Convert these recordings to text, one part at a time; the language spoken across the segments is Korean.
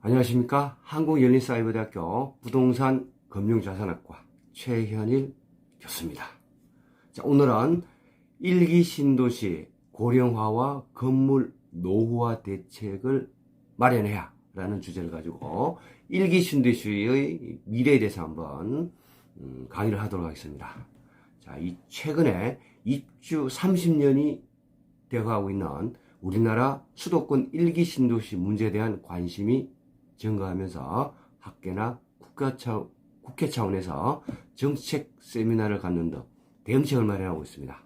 안녕하십니까. 한국열린사이버대학교 부동산 금융자산학과 최현일 교수입니다. 자, 오늘은 일기 신도시 고령화와 건물 노후화 대책을 마련해야 라는 주제를 가지고 일기 신도시의 미래에 대해서 한번 강의를 하도록 하겠습니다. 자, 이 최근에 입주 30년이 되어가고 있는 우리나라 수도권 일기 신도시 문제에 대한 관심이 증가하면서 학계나 국회 차원에서 정책 세미나를 갖는 등 대응책을 마련하고 있습니다.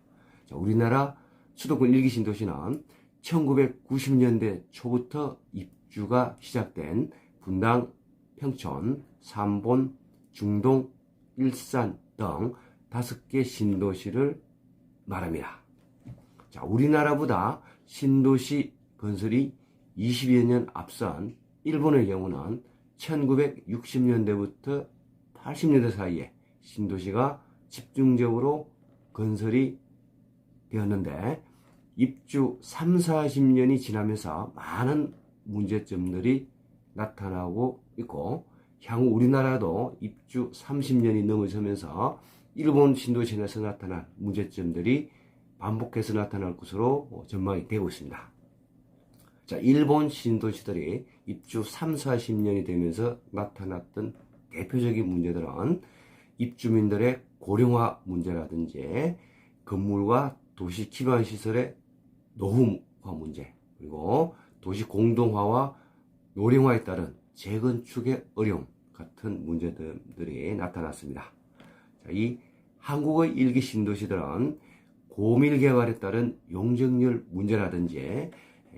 자, 우리나라 수도권 일기 신도시는 1990년대 초부터 입주가 시작된 분당, 평촌, 삼본, 중동, 일산 등 5개 신도시를 말합니다. 자, 우리나라보다 신도시 건설이 20여 년 앞선 일본의 경우는 1960년대부터 80년대 사이에 신도시가 집중적으로 건설이 되었는데 입주 3, 40년이 지나면서 많은 문제점들이 나타나고 있고 향후 우리나라도 입주 30년이 넘어서면서 일본 신도시에서 나타난 문제점들이 반복해서 나타날 것으로 전망이 되고 있습니다. 자, 일본 신도시들이 입주 3, 40년이 되면서 나타났던 대표적인 문제들은 입주민들의 고령화 문제라든지 건물과 도시 기반 시설의 노후화 문제, 그리고 도시 공동화와 노령화에 따른 재건축의 어려움 같은 문제들이 나타났습니다. 자, 이 한국의 일기 신도시들은 고밀 개발에 따른 용적률 문제라든지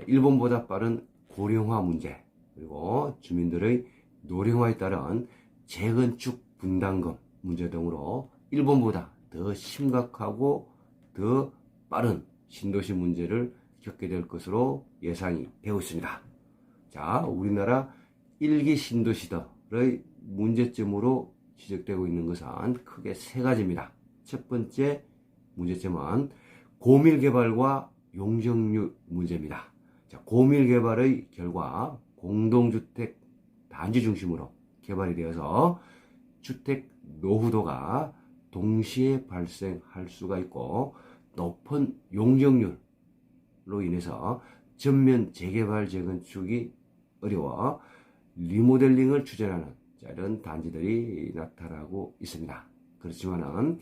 일본보다 빠른 고령화 문제, 그리고 주민들의 노령화에 따른 재건축 분담금 문제 등으로 일본보다 더 심각하고 더 빠른 신도시 문제를 겪게 될 것으로 예상이 되고 있습니다. 자, 우리나라 일기 신도시들의 문제점으로 지적되고 있는 것은 크게 3가지입니다. 첫 번째 문제점은 고밀 개발과 용적률 문제입니다. 자, 고밀 개발의 결과 공동주택 단지 중심으로 개발이 되어서 주택 노후도가 동시에 발생할 수가 있고 높은 용적률로 인해서 전면 재개발 재건축이 어려워 리모델링을 추진하는 이런 단지들이 나타나고 있습니다. 그렇지만은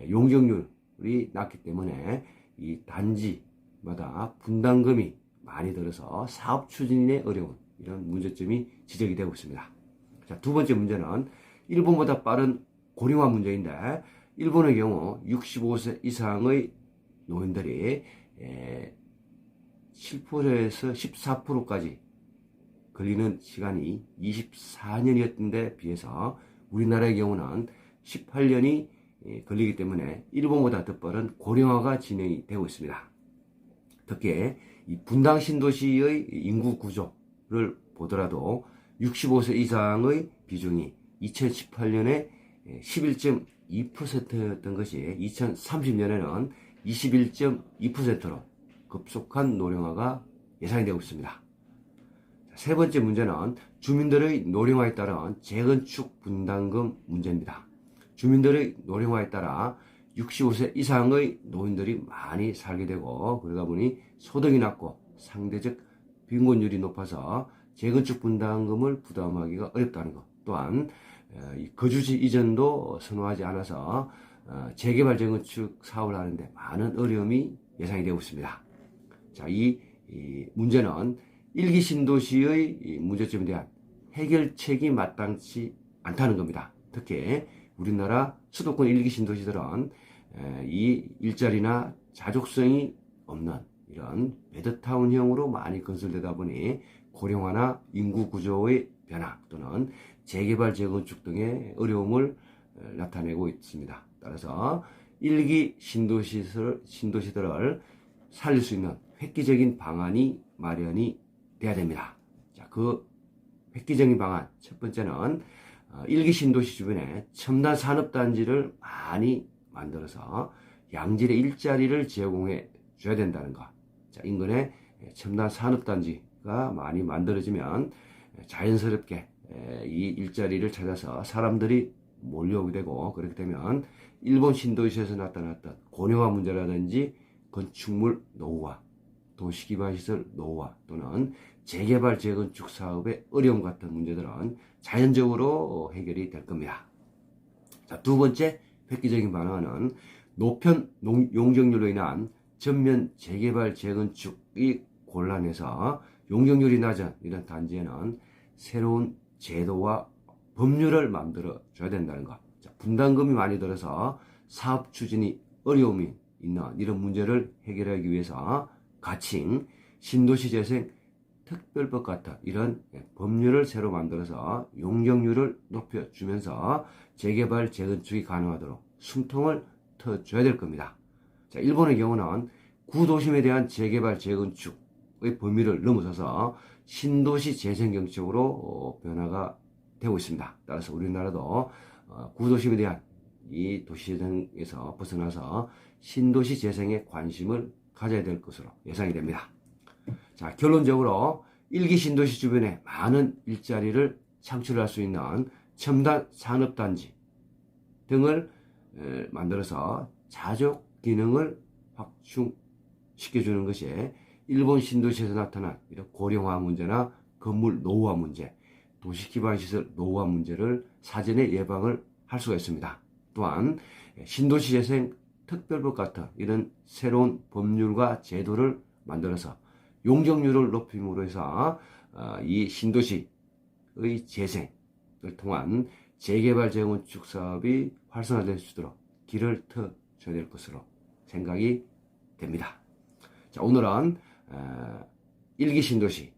용적률이 낮기 때문에 이 단지마다 분담금이 많이 들어서 사업 추진에 어려운 이런 문제점이 지적이 되고 있습니다. 자, 두 번째 문제는 일본보다 빠른 고령화 문제인데 일본의 경우 65세 이상의 노인들이 7%에서 14%까지 걸리는 시간이 24년이었던 데 비해서 우리나라의 경우는 18년이 걸리기 때문에 일본보다 더 빠른 고령화가 진행이 되고 있습니다. 특히 이 분당 신도시의 인구 구조를 보더라도 65세 이상의 비중이 2018년에 11.2%였던 것이 2030년에는 21.2%로 급속한 노령화가 예상이 되고 있습니다. 세 번째 문제는 주민들의 노령화에 따른 재건축 분담금 문제입니다. 주민들의 노령화에 따라 65세 이상의 노인들이 많이 살게 되고 그러다 보니 소득이 낮고 상대적 빈곤율이 높아서 재건축 분담금을 부담하기가 어렵다는 것, 또한 거주지 이전도 선호하지 않아서 재개발 재건축 사업을 하는데 많은 어려움이 예상이 되고 있습니다. 자, 이 문제는 일기 신도시의 문제점에 대한 해결책이 마땅치 않다는 겁니다. 특히 우리나라 수도권 일기 신도시들은 이 일자리나 자족성이 없는 이런 베드타운형으로 많이 건설되다 보니 고령화나 인구 구조의 변화 또는 재개발 재건축 등의 어려움을 나타내고 있습니다. 따라서 일기 신도시들을 살릴 수 있는 획기적인 방안이 마련이 돼야 됩니다. 자, 그 획기적인 방안 첫 번째는 일기 신도시 주변에 첨단 산업단지를 많이 만들어서 양질의 일자리를 제공해 줘야 된다는 것. 자, 인근에 첨단 산업단지가 많이 만들어지면 자연스럽게 이 일자리를 찾아서 사람들이 몰려오게 되고, 그렇게 되면 일본 신도시에서 나타났던 고령화 문제라든지 건축물 노후화, 도시기반시설 노후화 또는 재개발 재건축 사업의 어려움 같은 문제들은 자연적으로 해결이 될 겁니다. 자, 두 번째 획기적인 방안은 노편 용적률로 인한 전면 재개발 재건축이 곤란해서 용적률이 낮은 이런 단지에는 새로운 제도와 법률을 만들어 줘야 된다는 것. 자, 분담금이 많이 들어서 사업 추진이 어려움이 있는 이런 문제를 해결하기 위해서 가칭 신도시 재생 특별법 같은 이런 법률을 새로 만들어서 용적률을 높여주면서 재개발 재건축이 가능하도록 숨통을 터줘야 될 겁니다. 자, 일본의 경우는 구도심에 대한 재개발 재건축의 범위를 넘어서서 신도시 재생 정책으로 변화가 되고 있습니다. 따라서 우리나라도 구도심에 대한 이 도시재생에서 벗어나서 신도시 재생에 관심을 가져야 될 것으로 예상이 됩니다. 자, 결론적으로 일기 신도시 주변에 많은 일자리를 창출할 수 있는 첨단 산업단지 등을 만들어서 자족 기능을 확충시켜주는 것이 일본 신도시에서 나타난 이런 고령화 문제나 건물 노후화 문제, 도시기반시설 노후화 문제를 사전에 예방을 할 수가 있습니다. 또한 신도시 재생 특별법 같은 이런 새로운 법률과 제도를 만들어서 용적률을 높임으로 해서 이 신도시의 재생을 통한 재개발 재건축 사업이 활성화될 수 있도록 길을 터줘야 될 것으로 생각이 됩니다. 자, 오늘은 일기 신도시의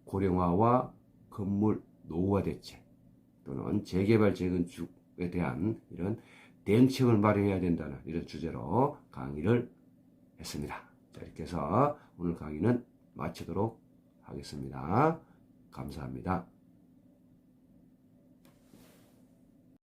고령화와 건물 노후화 대책 또는 재개발 재건축에 대한 이런 대응책을 마련해야 된다는 이런 주제로 강의를 했습니다. 자, 이렇게 해서 오늘 강의는 마치도록 하겠습니다. 감사합니다.